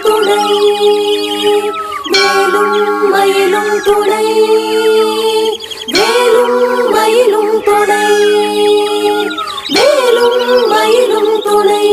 துணை வேலும் மயிலும் துணை வேலும் மயிலும் துணை வேலும் மயிலும் துணை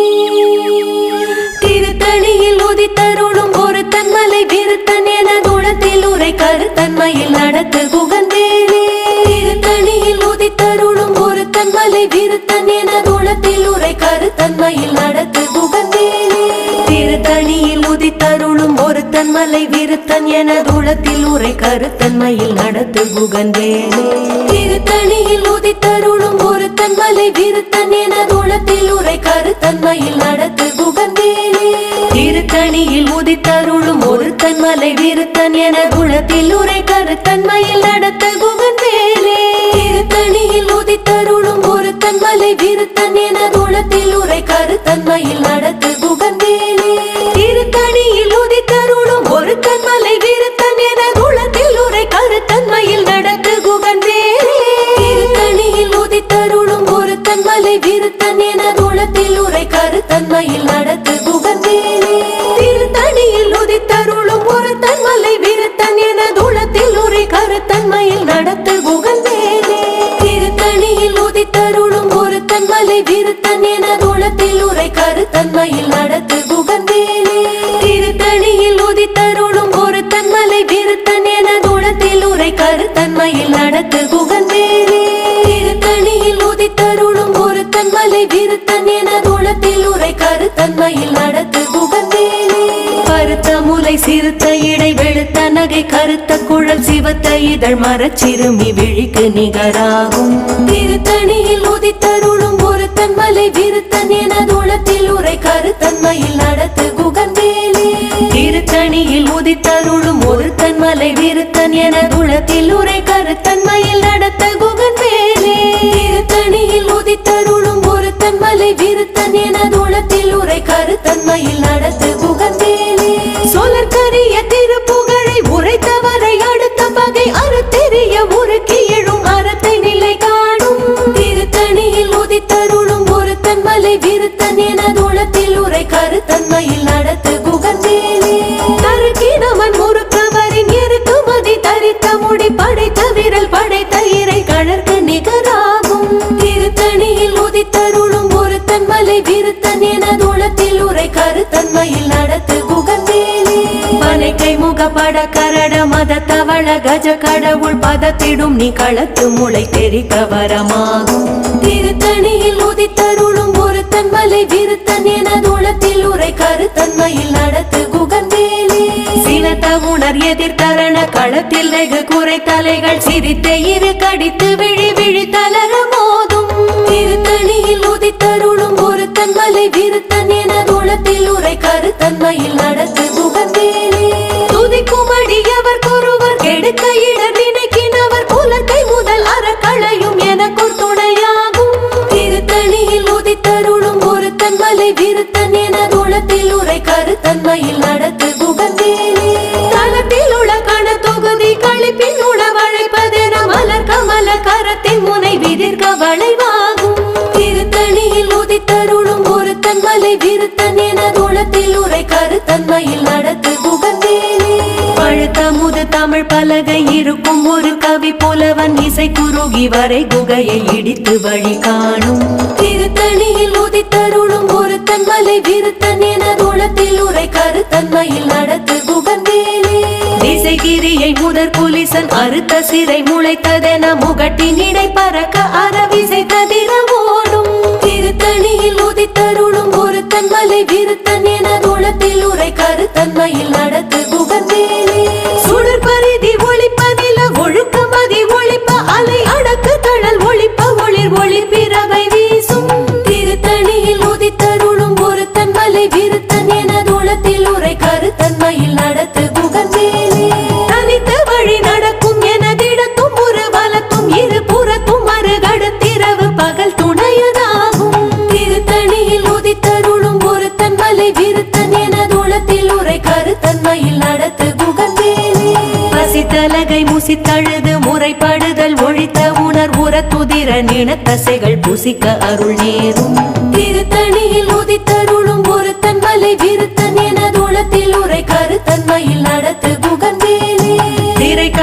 திருத்தணியில் உதித்தருளும் ஒரு தன்மலை விருத்தன் என குணத்தில் உரை கருத்தன்மையில் நடத்து குகந்தேலே திருத்தணியில் உதித்தருளும் ஒரு தன்மலை விருத்தன் என குணத்தில் உரை கருத்தன்மையில் நடத்து குகந்தேலே திருத்தணியில் உதித்தருளும் ஒரு தன்மலை விருத்தன் என குணத்தில் உரை கருத்தன்மையில் நடத்து குகந்தேலே திருத்தணியில் உதித்தருளும் ஒரு தன்மலை விருத்தன் என குணத்தில் உரை கருத்தன்மையில் நடத்து குகந்தேலே திருத்தணியில் உதித்தருளும் ஒரு தன்மலை விருத்தன் என குணத்தில் உரை கருத்தன்மையில் நடத்த குகந்தேலே திருத்தணியில் உதித்தருளும் ஒரு தன்மலை விருத்தன் என குணத்தில் உரை கருத்தன்மையில் நடத்த குகந்தேலே திருத்தணியில் உதித்தருளும் ஒரு தன்மலை விருத்தன் என குணத்தில் உரை கருத்தன்மையில் நடத்த குகந்தேலே திருத்தணியில் உதித்தருளும் ஒரு தன்மலை விருத்தன் என குணத்தில் உரை கருத்தன்மையில் நடத்த குகந்தேலே திருத்தணியில் உதித்தருளும் ஒரு தன்மலை விருத்தன் என குணத்தில் உரை கருத்தன்மையில் நடத்த குகந்தேலே திருத்தணியில் உதித்தருளும் ஒரு தன்மலை விருத்தன் என குணத்தில் உரை கருத்தன்மையில் நடத்த குகந்தேலே திருத்தணியில் உதித்தருளும் ஒரு தன்மலை விருத்தன் என குணத்தில் உரை கருத்தன்மையில் நடத்த குகந்தேலே திருத்தணியில் உதித்தருளும் ஒரு தன்மலை விருத்தன் என குணத்தில் உரை கருத்தன்மையில் நடத்த குகந்தேலே கருத்த முலை சிறுத்த இடை வெளுத்த நகை கருத்த குழல் சிவத்த இதழ் மரச்சிறுமி விழிக்கு நிகராகும் திருத்தணியில் உதித்தருளும் ஒரு தன்மலை விருத்தன் என குணத்தில் உரை கருத்தன்மையில் நடத்த குகந்தேலே திருத்தணியில் உதித்தருளும் ஒரு தன்மலை விருத்தன் என குணத்தில் உரை கருத்தன்மையில் நடத்த குகந்தேலே திருத்தணியில் உதித்தருளும் ஒரு தன்மலை விருத்தன் என குணத்தில் உரை கருத்தன்மையில் நடத்த குகந்தேலே சொலற்கரிய திருப்புகழை உரைத்தவரை அடுத்த பகை அறுத்தெறிய உருக்கி எழும் அறத்தை நிலை காணும் திருத்தணியில் உதித்தருளும் ஒரு தன்மலை விருத்தன் என குணத்தில் உரை கருத்தன்மையில் நடத்த குகந்தேலே தருக்கினவன் முறுக்கவரின் இறுக்குமதி தரித்த முடி படைத்த விரல் படைத்த இறை கழற்கு நிகராகும் திருத்தணியில் உதித்தருளும் ஒரு தன்மலை விருத்தன் என குணத்தில் உரை கருத்தன்மையில் நடத்த குகந்தேலே பனைக்கை முகப்பட கரட மத தவள கஜ கடவுள் பதத்திடும் நீ களத்து முளை தெரிக்க வரமாகும் திருத்தணியில் உதித்தருளும் ஒரு தன்மலை விருத்தன் என குணத்தில் உரை கருத்தன்மையில் நடத்த குகந்தேலே சினத்த உணர் எதிர்த்தரண களத்தில் வெகு குறை தலைகள் சிரித்த இரு கடித்து விழி விழி தளர மோதும் திருத்தணியில் உதித்தருளும் ஒரு தன்மலை விருத்தன் என குணத்தில் உரை கருத்தன்மையில் நடத்த குகந்தேலே துதிக்கும் அடியவர் கொருவர் கெடுக்க இடர் நினைக்கினவர் குலத்தை முதல் அறக்களையும் எனக்குள் துணையாகும் திருத்தணியில் உதித்தருளும் ஒரு தன்மலை விருத்தன் என குணத்தில் உரை கருத்தன்மையில் நடத்த குகந்தேலே தளத்தில் உள்ள கண தொகுதி கழிப்பின் உணவழைப்பதென மலர் கமல கரத்தின் முனை விதிர்க்க வளைவாகும் திருத்தணியில் உதித்தருளும் ஒரு தன்மலை விருத்தன் என குணத்தில் உரை கருத்தன்மையில் நடத்த குகந்தேலே பழுத்த முது தமிழ் பலகை இருக்கும் ஒரு கவி புலவன் இசை குறுகி வரை குகையை இடித்து வழி காணும் திருத்தணியில் உதித்தருளும் ஒரு தன்மலை விருத்தன் என குணத்தில் உரை கருத்தன்மையில் நடத்த குகந்தேலே திசைகிரியை முதற் புலிசன் அறுத்த சிறை முளைத்ததென முகட்டின் இடை பறக்க அறவிசை ததிர ஓடும் திருத்தணியில் உதித்தருளும் ஒரு தன்மலை விருத்தன் என குணத்தில் உரை கருத்தன்மையில் நடத்த குகந்தேலே சுடர் பரிதி ஒளிப்பதில ஒழுக்கமதி ஒளிப்ப அலை அடக்கு தழல் ஒளிப்ப ஒளிர் ஒளி பிறவை வீசும் திருத்தணியில் உதித்தருளும் ஒரு தன்மலை விருத்தன் என குணத்தில் உரை கருத்தன்மையில் நடத்த குகந்தேலே தனித்த வழி நடக்கும் எனதிடத்தும் ஒரு வலத்தும் இரு புறத்தும் மறுகடுத்திரவு பகல் துணையதாகும் திருத்தணியில் உதித்தருளும் ஒரு தன்மலை விருத்தன் என குணத்தில் உரை கருத்தன்மையில் நடத்த குகந்தேலே பசித்தலகை முசித்தழுது முறைப்படுதல் ஒழித்த உணர் உரத்துதிர நினத்தசைகள் புசிக்க அருள் நேரும் திருத்தணியில் உதித்தருளும் ஒரு தன்மலை விருத்தன் என குணத்தில்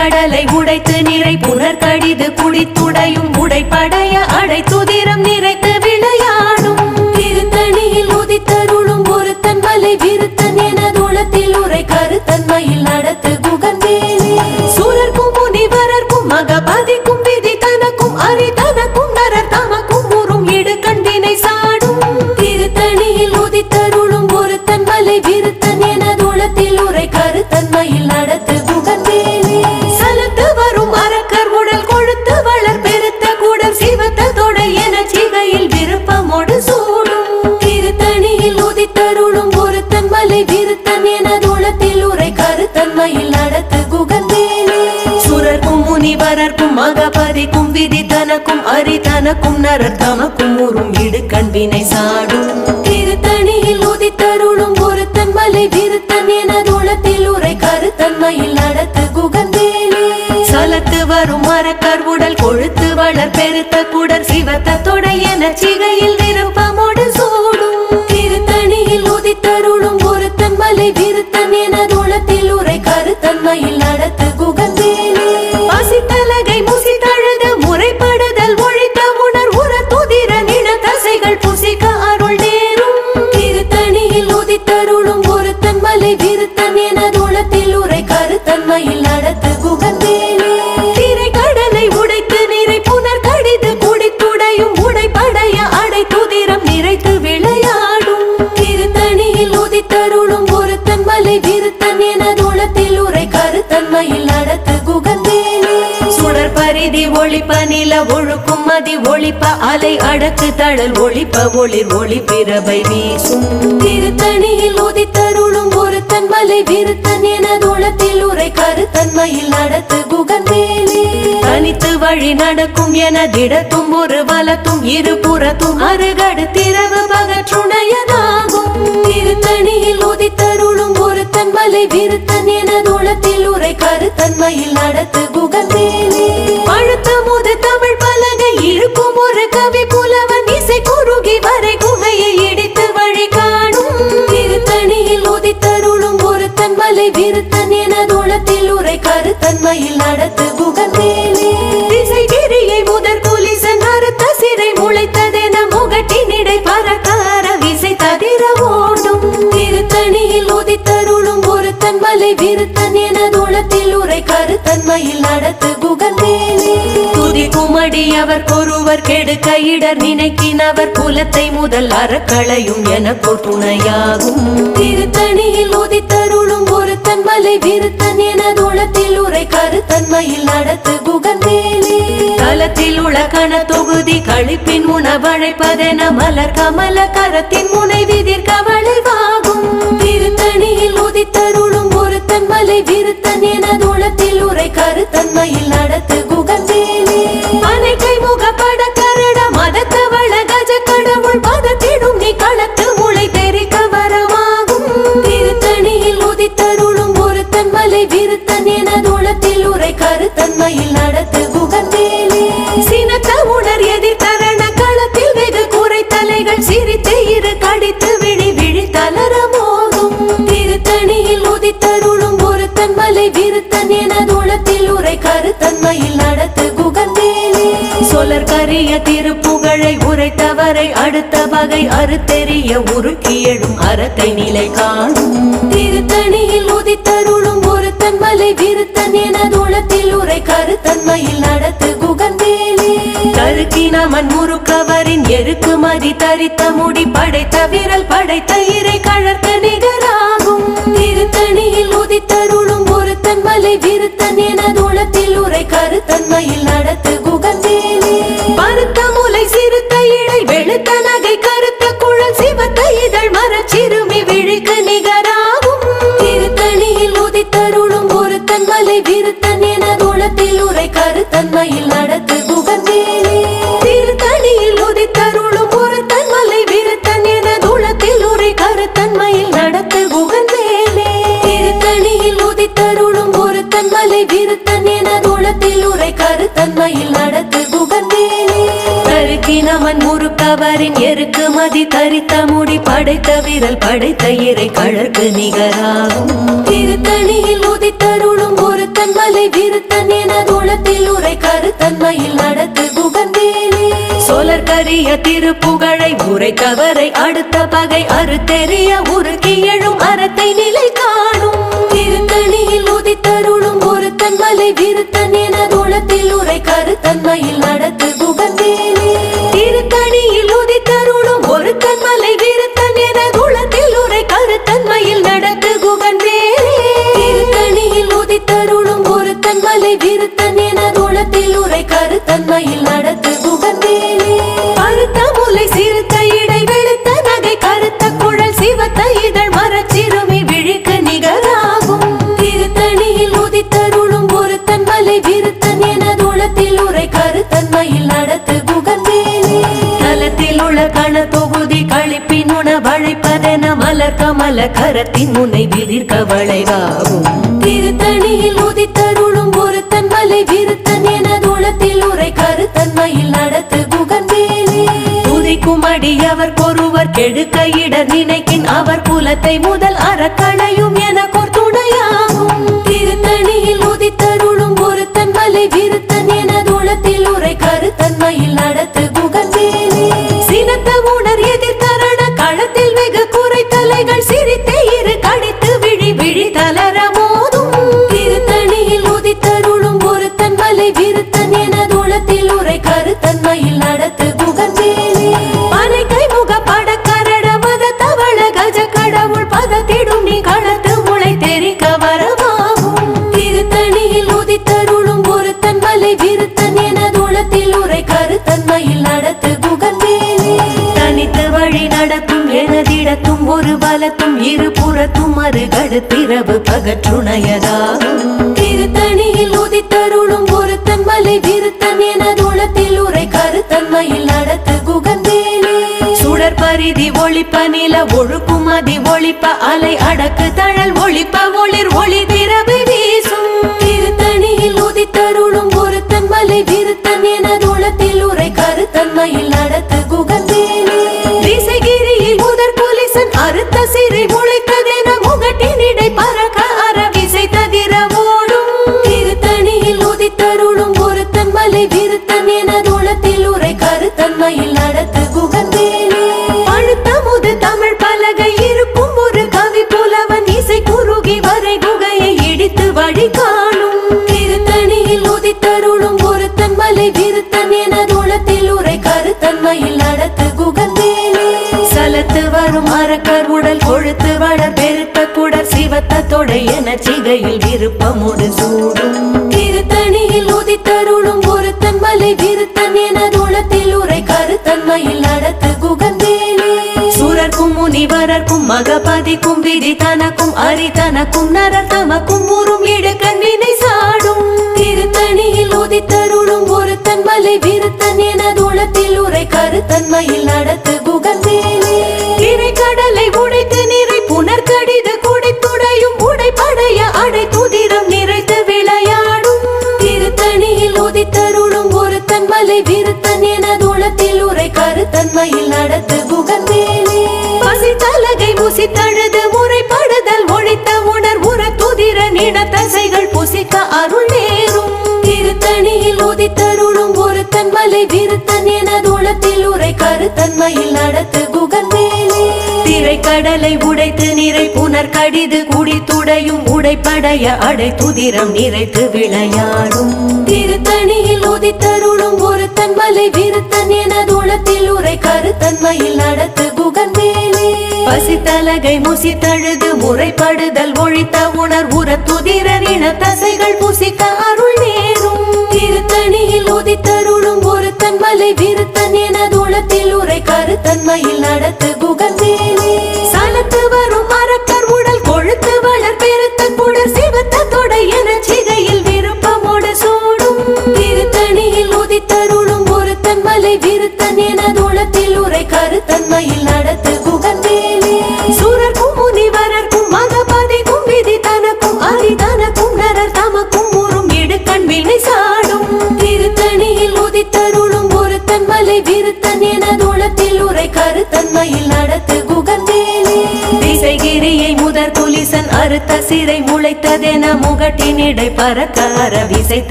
கடலை உடைத்து நிறை புனர் கடிது குடித்துடையும் உடைப்படைய அடைத்துதிரம் நிறைத்து விளையாடும் திருத்தணியில் உதித்தருளும் ஒருத்தன் மலை விருத்தன் எனதுளத்தில் உரை கருத்தன்மையில் நடத்து குகன்வேலே சூரர்க்கும் முனிவரர்க்கும் மகபதிக்கும் விதி தனக்கும் அரிதனக்கும் நரர் தமக்கும் உறும் இடு கண்டினை சாடும் திருத்தணியில் உதித்தருளும் ஒருத்தன் மலை விருத்தன் எனதுளத்தில் உரை கருத்தன்மையில் நடத்து குகன்வேலே சலத்து வரும் அரக்கர் உடல் கொழுத்து வளர் பெருத்த கூடல் சிவத்த தொடை என சிகையில் விருப்பமோடு சூடும் திருத்தணியில் உதித்தருளும் ஒருத்தன் மலை விருத்தன் எனதுளத்தில் உரை கருத்தன்மையில் நடத்து குகன்வேலே சுரர்க்கும் முனிவரர்க்கும் மகபதிக்கும் விதி தனக்கும் அரிதனக்கும் நரர் தமக்கும் உறும் இடு கண்வினை சாடும் திருத்தணியில் உதித்தருளும் ஒருத்தன் மலை விருத்தன் எனதுளத்தில் உரை கருத்தன்மையில் நடத்து குகன்வேலே சலத்து வரும் அரக்கர் உடல் கொழுத்து வளர் பெருத்த குடர் சிவத்த தொடை என சிகையில் விருப்பமோடு சூடும் திருத்தணியில் உதித்தருளும் ஒருத்தன் மலை விருத்தன் எனதுளத்தில் உரை கருத்தன்மையில் நடத்து குகன்வேலே பசித்தலகை முசித்தழுது முறைப்படுதல் ஒழித்த உணர் உர துதிர நின தசைகள் புசிக்க அருள் நேரும் திருத்தணியில் உதித்தருளும் ஒருத்தன் மலை விருத்தன் எனதுளத்தில் உரை கருத்தன்மையில் நடத்து குகன்வேலே திரை கடலை உடைத்து நிறை புனர் கடிது குடித்துடையும் உடைப்படைய அடைத்துதிரம் நிறைத்து விளையாடும் திருத்தணியில் உதித்தருளும் ஒருத்தன் மலை விருத்தன் எனதுளத்தில் உரை கருத்தன்மையில் நடத்து குகன்வேலே சுடர் பரிதி ஒளிப்ப நில ஒழுக்கும் மதி ஒளிப்ப அலை அடக்கு தழல் ஒளிப்ப ஒளிர் ஒளி பிறவை வீசும் திருத்தணியில் உதித்தருளும் ஒருத்தன் மலை விருத்தன் எனதுளத்தில் உரை கருத்தன்மையில் நடத்து குகன்வேலே தனித்து வழி நடக்கும் என திடத்தும் ஒரு வலத்தும் இருபுறத்தும் அருகடு திரவு பகற்றுணையதாகும் திருத்தணியில் உதித்தருளும் ஒருத்தன் மலை விருத்தன் எனதுளத்தில் உரை கருத்தன்மையில் நடத்து குகன்வேலே பழுத்த முது தமிழ் பலகை இருக்கும் ஒரு கவி புலவன் இசை குறுகி வரை குகையை இடித்து வழி காணும் திருத்தணியில் உதித்தருளும் ஒருத்தன் மலை விருத்தன் எனதுளத்தில் உரை கருத்தன்மையில் நடத்து குகன்வேலே திசை கிரியை முதற் குலிசன் அறுத்த சிறை முளைத்ததென முகட்டினிடை பறக்கார விசை தவிர ஓடும் திருத்தணியில் உதித்தருளும் ஒருத்தன் மலை விருத்தன் எனதுளத்தில் உரை கருத்தன்மையில் நடத்து குகன்வேலே துதி குமடி அவர் ஒருவர் கெடுக்க இடர் நினைக்கினவர் குலத்தை முதல் அறக்களையும் எனக்கோர் துணையாகும் திருத்தணியில் உதித்தருளும் ஒருத்தன் மலை விருத்தன் எனதுளத்தில் உரை கருத்தன்மையில் நடத்து குகன்வேலே தலத்தில் உள்ள கண தொகுதி கழிப்பின் உணவழைப்பதென மலர் கமல கரத்தின் முனை விதிர் கவளைவாகும் திருத்தணியில் உதித்தருளும் ஒருத்தன் மலை விருத்தன் எனதுளத்தில் உரை கருத்தன்மையில் நடத்து குகன்வேலே அனைக்கை முகப்பட கரட மதத்தவள கஜ கடவுள் பதத்திடும் நீ களத்து முளை தெரிக்க வரமாகும் திருத்தணியில் உதித்தருளும் ஒருத்தன் மலை விருத்தன் எனதுளத்தில் உரை கருத்தன்மையில் நடத்து குகன்வேலே சினத்த உணர் எதிர் தரண களத்தில் வெகு குறை தலைகள் சிரித்து இரு கடித்து விழி விழி தளர மோதும் திருத்தணியில் உதித்தருளும் ஒருத்தன் மலை விருத்தன் எனதுளத்தில் உரை கருத்தன்மையில் நடத்து குகன்வேலே சொலர் கரிய திருப்புகழை உரைத்தவரை அடுத்த வகை அறுத்தெறிய உருக்கி எழும் அறத்தை நிலை காணும் திருத்தணியில் உதித்தருளும் ஒருத்தன் மலை விருத்தன் எனதுளத்தில் உரை கருத்தன்மையில் நடத்து குகன்வேலே கருக்கினமன் முறுக்கவரின் எருக்கு மதி தரித்த முடி படைத்த விரல் படைத்த இறை கழற்க நிகராகும் திருத்தணியில் உதித்தருளும் ஒருத்தன் மலை விருத்தன் எனதுளத்தில் உரை கருத்தன்மையில் நடத்து குகன்வேலே பருத்த முலை சிறுத்த இடை வெளுத்த நகை கருத்த குழல் சிவத்த இதழ் மரச்சிறுமி விழிக்கு நிகராகும் திருத்தணியில் உதித்தருளும் ஒருத்தன் மலை விருத்தன் எனதுளத்தில் உரை கருத்தன்மையில் நடத்து குகன்வேலே திருத்தணியில் உதித்தருளும் ஒருத்தன் மலை விருத்தன் எனதுளத்தில் உரை கருத்தன்மையில் நடத்து குகன்வேலே திருத்தணியில் உதித்தருளும் ஒருத்தன் மலை விருத்தன் எனதுளத்தில் உரை கருத்தன்மையில் நடத்து குகன்வேலே கருக்கினமன் முறுக்கவரின் எருக்கு மதி தரித்த முடி படைத்த விரல் படைத்த இறை கழற்கு நிகராகும் திருத்தணியில் உதித்தருளும் ஒரு ஒருத்தன் மலை விருத்தன் என தூளத்தில் உரை கருத்தன்மையில் நடத்து குகந்தேலே சொலர்கரிய திருப்புகழை உரைத்தவரை அடுத்த பகை அறுத்தெறிய உருக்கி எழும் அறத்தை நிலை காணும் திருத்தணியில் உதித்தருளும் ஒருத்தன் மலை விருத்தன் என தூளத்தில் உரை கருத்தன்மையில் நடத்து குகந்தேலே திருத்தணியில் உதித்தருளும் ஒருத்தன் மலை விருத்தன் என தூளத்தில் உரை கருத்தன்மையில் நடத்து குகந்தேலே திருத்தணியில் உதித்தருளும் ஒருத்தன் மலை விருத்தன் என தூளத்தில் உரை கருத்தன்மையில் நடத்து குகந்தேலே கருத்த முலை சிறுத்த இடை வெளுத்த நகை கருத்த குழல் சிவத்த இதழ் மரச்சிறுமி விழிக்கு நிகராகும் திருத்தணியில் உதித்தருளும் ஒருத்தன் மலை விருத்தன் என தூளத்தில் உரை கருத்தன்மையில் நடத்து குகந்தேலே தலத்தில் உள்ள கண தொகுதி கழிப்பின் உணவழைப்பதென மலர் கமல கரத்தின் முனை விதிர்க்க வளைவாகும் திருத்தணியில் உதித்தருளும் ஒருத்தன் மலை விருத்தன் என தூளத்தில் உரை கருத்தன்மையில் நடத்து குகந்தேலே துதிக்கும் அடியவர் ஒருவர் கெடுக்க இட நினைக்கின் அவர் குலத்தை முதல் அறக்களையும் என துணையாகும் திருத்தணியில் உதித்தருளும் ஒருத்தன் மலை விருத்தன் என தூளத்தில் உரை கருத்தன்மையில் நடத்து குகந்தேலே சினத்த உணர் எதிர்கரண களத்தில் வெகு குறை தலைகள் சிரித்தே இரு கடித்து விழி விழி தளர மோதும் திருத்தணியில் உதித்தருளும் ஒருத்தன் மலை விருத்தன் என தூளத்தில் உரை கருத்தன்மையில் நடத்து குகந்தேலே பனை கைமுக படக்கரட மத தவள கஜ கடவுள் பதத்திடும் நீ களத்து முளை தெரிக்க வரவாகும் திருத்தணியில் உதித்தருளும் ஒருத்தன் மலை விருத்தன் என தூளத்தில் உரை கருத்தன்மையில் நடத்து குகந்தேலே தனித்து வழி நடத்தும் எனதிடத்தும் ஒரு பலத்தும் இரு புறத்தும் மறுகடுத்திரவு பகற்றுணையதாகும் திருத்தணியில் உதித்தருளும் ஒருத்தன் மலை விருத்தன் என தூளத்தில் உரை கருத்தன்மையில் நடத்து குகந்தேலே சுடர் பரிதி ஒளிப்ப நில ஒழுக்கும் அதி ஒளிப்ப அலை அடக்கு தழல் ஒளிப்ப ஒளிர் ஒளி திரவு வீசும் திருத்தணியில் உதித்தருளும் ஒருத்தன் மலை விருத்தன் என தூளத்தில் உரை கருத்தன்மையில் நடத்து குகந்தேலே விசைகிரியில் முதற் புலிசன் அறுத்த சிறை முளைத்ததென முகட்டினிடை பறக்க அற விசை ததிர ஓடும் திருத்தணியில் உதித்தருளும் ஒருத்தன் மலை விருத்தன் என தூளத்தில் உரை கருத்தன்மையில் நடத்து குகந்தேலே பழுத்த முது தமிழ் பலகை இருக்கும் ஒரு கவி புலவன் இசை குறுகி வரை குகையை இடித்து வழி காணும் திருத்தணியில் உதித்தருளும் ஒருத்தன் மலை விருத்தன் என தூளத்தில் உரை கருத்தன்மையில் நடத்து குகந்தேலே சலத்து வரும் அரக்கர் உடல் கொழுத்து வளர் பெருத்த குடர் சிவத்த தொடை என சிகையில் விருப்பமுடு சூடும் திருத்தணியில் உதித்தருளும் ஒருத்தன் மலை விருத்தன் என தூளத்தில் உரை கருத்தன்மையில் நடத்து குகந்தேலே சுரர்க்கும் முனிவரர்க்கும் மகபதிக்கும் விதி தனக்கும் அரி தனக்கும் நரர் தமக்கும் ஊரும் இடுக்கண் வினை சாடும் திருத்தணியில் உதித்தருளும் ஒருத்தன் மலை விருத்தன் என தூளத்தில் உரை கருத்தன்மையில் நடத்து குகந்தேலே திரைக்கடலை உடைத்து நிறை புனர்கடிது குடித்துடையும் உடைப்படைய அடை துதிரம் நிறைத்து விளையாடும் திருத்தணியில் உதித்தருளும் ஒருத்தன் மலை விருத்தன் என தூளத்தில் உரை கருத்தன்மையில் நடத்து குகந்தேலே பசி தலகை முசி தழுது முறைப்படுதல் ஒழித்த உணர் உர துதிர நின தசைகள் புசிக்க அருள் நேரும் திருத்தணியில் உதித்தருளும் ஒருத்தன் மலை விருத்தன் என தூளத்தில் உரை கருத்தன்மையில் நடத்து குகந்தேலே திரைக்கடலை உடைத்து நிறை புனர் கடிது குடித்துடையும் உடைப்படைய அடை துதிரம் நிறைத்து விளையாடும் திருத்தணியில் உதித்தருளும் ஒருத்தன் மலை விருத்தன் என தூளத்தில் உரை கருத்தன்மையில் நடத்து குகந்தேலே பசித்தலகை முசி தழுது முறைப்படுதல் ஒழித்த உணர் உர துதிர இன தசைகள் புசிக்க அருள் நேரும் திருத்தணியில் உதித்தருளும் ஒருத்தன் மலை விருத்தன் என தூளத்தில் உரை கருத்தன்மையில் நடத்து குகந்தேலே சலத்து வரும் அரக்கர் உடல் கொழுத்து வளர் பெருத்த குடர் சிவத்த தொடை என சிகையில் விருப்பமோடு சூடும் திருத்தணியில் உதித்தருளும் ஒருத்தன் மலை விருத்தன் என தூளத்தில் உரை கருத்தன்மையில் நடத்து குகந்தேலே சுரர்க்கும் முனிவரர்க்கும் மகபதிக்கும் விதி தனக்கும் அரி தனக்கும் நரர் தமக்கும் ஊரும் இடுக்கண் வினை சாடும் திருத்தணியில் உதித்தருளும் ஒருத்தன் மலை விருத்தன் என தூளத்தில் உரை கருத்தன்மையில் நடத்து குகந்தேலே திசைகிரியை முதற் புலிசன் கருத்த சிறை முளைத்ததென முகட்டினிடை பறக்க அரவிசை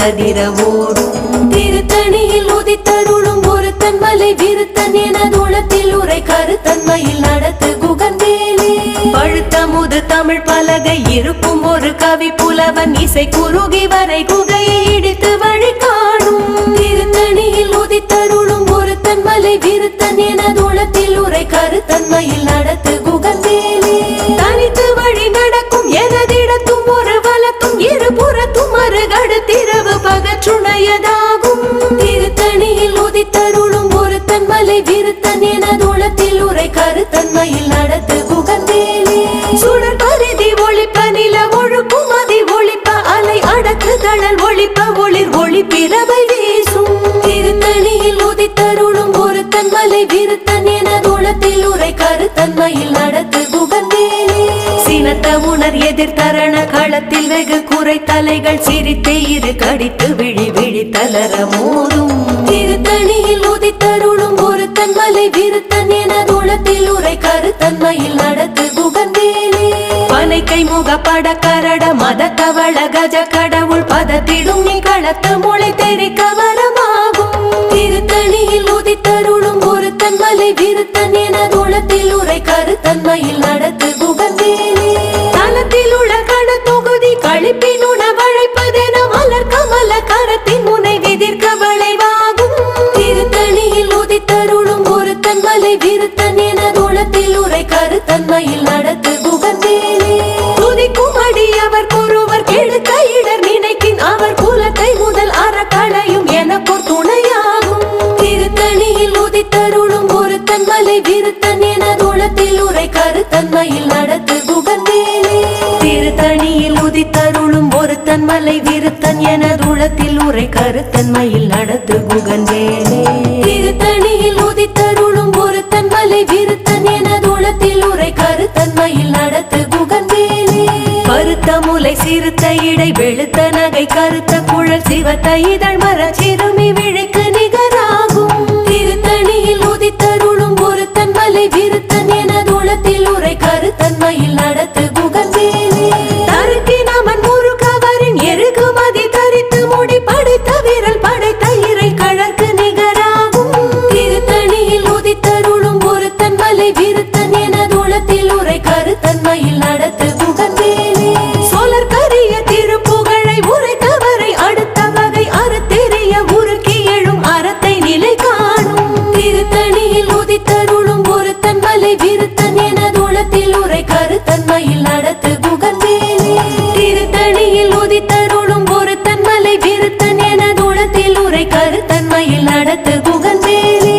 ததிர ஓடும் திருத்தணியில் உதித்தருளும் ஒருத்தன் மலை விருத்தன் என தூளத்தில் உரை கருத்தன்மையில் நடத்து குகன்வேலே பழுத்த முது தமிழ் பலகை இருக்கும் ஒரு கவி புலவன் இசை குறுகி வரை குகையை இடித்து வழி காணும் திருத்தணியில் உதித்தருளும் ஒருத்தன் மலை விருத்தன் என தூளத்தில் உரை கருத்தன்மையில் நடத்து குகன்வேலே தனித்து வழி நடக்கும் எனதிடத்தும் ஒரு வலத்தும் இருபுறத்தும் மறுகடுத்திரவு பகற்றுணையதாகும் திருத்தணியில் உதித்தருளும் ஒருத்தன் மலை விருத்தன் என தூளத்தில் உரை கருத்தன்மையில் நடத்து குகன்வேலே சுடர் பரிதி ஒளிப்ப நில ஒழுக்கும் அதி ஒளிப்ப அலை அடக்கு தழல் ஒளிப்ப ஒளிர் ஒளி பிறவை வீசும் திருத்தணியில் உதித்தருளும் ஒருத்தன் மலை விருத்தன் என தூளத்தில் உரை கருத்தன்மையில் நடத்து குகன்வேலே சினத்த உணர் எதிர்த்தரண களத்தில் வெகு குறை தலைகள் சிரித்தே இரு கடித்து விழி விழி தளர மோதும் திருத்தணியில் உதித்தருளும் ஒருத்தன் மலை விருத்தன் என தூளத்தில் உரை கருத்தன்மையில் நடத்து குகன்வேலே பனைக்கை முகப்பட கரட மத கவள கஜ கடவுள் பதத்திடும் நீ களத்து மொழி தெரிக்க வரமாகும் திருத்தணியில் உதித்தருளும் ஒருத்தன் மலை விருத்தன் என தூளத்தில் உரை கருத்தன்மையில் நடத்து குகன்வேலே தலத்தில் உள்ள கண தொகுதி கழிப்பின் உணவழைப்பதென மலர் கமல கரத்தின் முனை விதிர்க்க வளைவாகும் திருத்தணியில் உதித்தருளும் ஒருத்தன் மலை விருத்தன் என தூளத்தில் உரை கருத்தன்மையில் நடத்து குகன்வேலே துதிக்கும் அடியவர் ஒருவர் கெடுக்க இடர் நினைக்கின் அவர் குலத்தை முதல் அறக்களையும் எனக்கோர் துணையாகும் திருத்தணியில் உதித்தருளும் ஒருத்தன் மலை விருத்தன் என தூளத்தில் உரை கருத்தன்மையில் நடத்து குகன்வேலே திருத்தணியில் உதித்தருளும் ஒருத்தன் மலை விருத்தன் என தூளத்தில் உரை கருத்தன்மையில் நடத்து குகன்வேலே திருத்தணியில் உதித்தருளும் ஒருத்தன் மலை விருத்தன் என தூளத்தில் உரை கருத்தன்மையில் நடத்து குகன்வேலே கருத்த முலை சிறுத்த இடை வெளுத்த நகை கருத்த குழல் சிவத்த இதழ் மர சிறுமி விழிக்கு நிகராகும் திருத்தணியில் உதித்தருளும் ஒருத்தன் மலை விருத்தன் என தூளத்தில் உரை கருத்தன்மையில் நடத்து குகன்வேலே தருக்கு நமன் முருகவரின் எருகுமதி தரித்து முடி படைத்த விரல் படைத்த இறை கழற்கு நிகராகும் திருத்தணியில் உதித்தருளும் ஒருத்தன் மலை விருத்தன் என தூளத்தில் உரை கருத்தன்மையில் நடத்து குகன்வேலே சோழர் கரிய திருப்புகழை உரைத்தவரை அடுத்த வகை அறத்தெரிய உருக்கி எழும் அறத்தை நிலை காணும் திருத்தணியில் உதித்தருளும் ஒருத்தன் மலை விருத்தன் என தூளத்தில் உரை கருத்தன்மையில் நடத்து குகன்வேலே திருத்தணியில் உதித்தருளும் ஒருத்தன் மலை விருத்தன் என தூளத்தில் உரை கருத்தன்மையில் நடத்து குகன்வேலே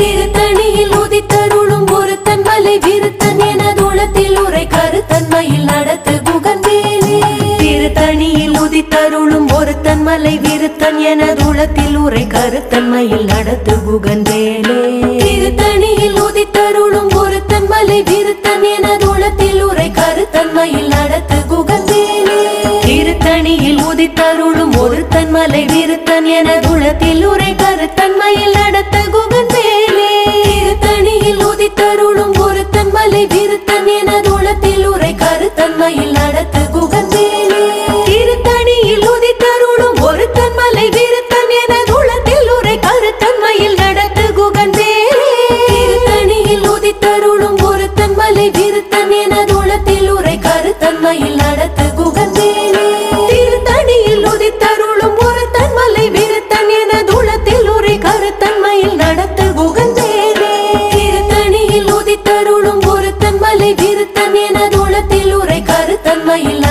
திருத்தணியில் உதித்தருளும் ஒருத்தன் மலை விருத்தன் என தூளத்தில் உரை கருத்தன்மையில் நடத்து குகன்வேலே திருத்தணியில் உதித்தருளும் ஒருத்தன் மலை விருத்தன் என தூளத்தில் உரை கருத்தன்மையில் நடத்து குகன்வேலே திருத்தணியில் உதித்தருளும் ஒருத்தன் மலை விருத்தன் என தூளத்தில் உரை கருத்தன்மையில் நடத்து குகன்வேலே திருத்தணியில் உதித்தருளும் ஒருத்தன் மலை விருத்தன் என தூளத்தில் உரை கருத்தன்மையில் நடத்து குகன்வேலே திருத்தணியில் உதித்தருளும் ஒருத்தன் மலை விருத்தன் என தூளத்தில் உரை கருத்தன்மையில் நடத்து குகன்வேலே திருத்தணியில் உதித்தருளும் ஒருத்தன் மலை விருத்தன் என தூளத்தில் உரை கருத்தன்மையில் நடத்து குகன்வேலே திருத்தணியில் உதித்தருளும் ஒருத்தன் மலை விருத்தன் என தூளத்தில் உரை கருத்தன்மையில் நடத்து குகன்வேலே திருத்தணியில் உதித்தருளும் ஒருத்தன் மலை விருத்தன் என தூளத்தில் உரை கருத்தன்மையில் நடத்து குகன்வேலே திருத்தணியில் உதித்தருளும் ஒருத்தன் மலை விருத்தன் என தூளத்தில் உரை கருத்தன்மையில்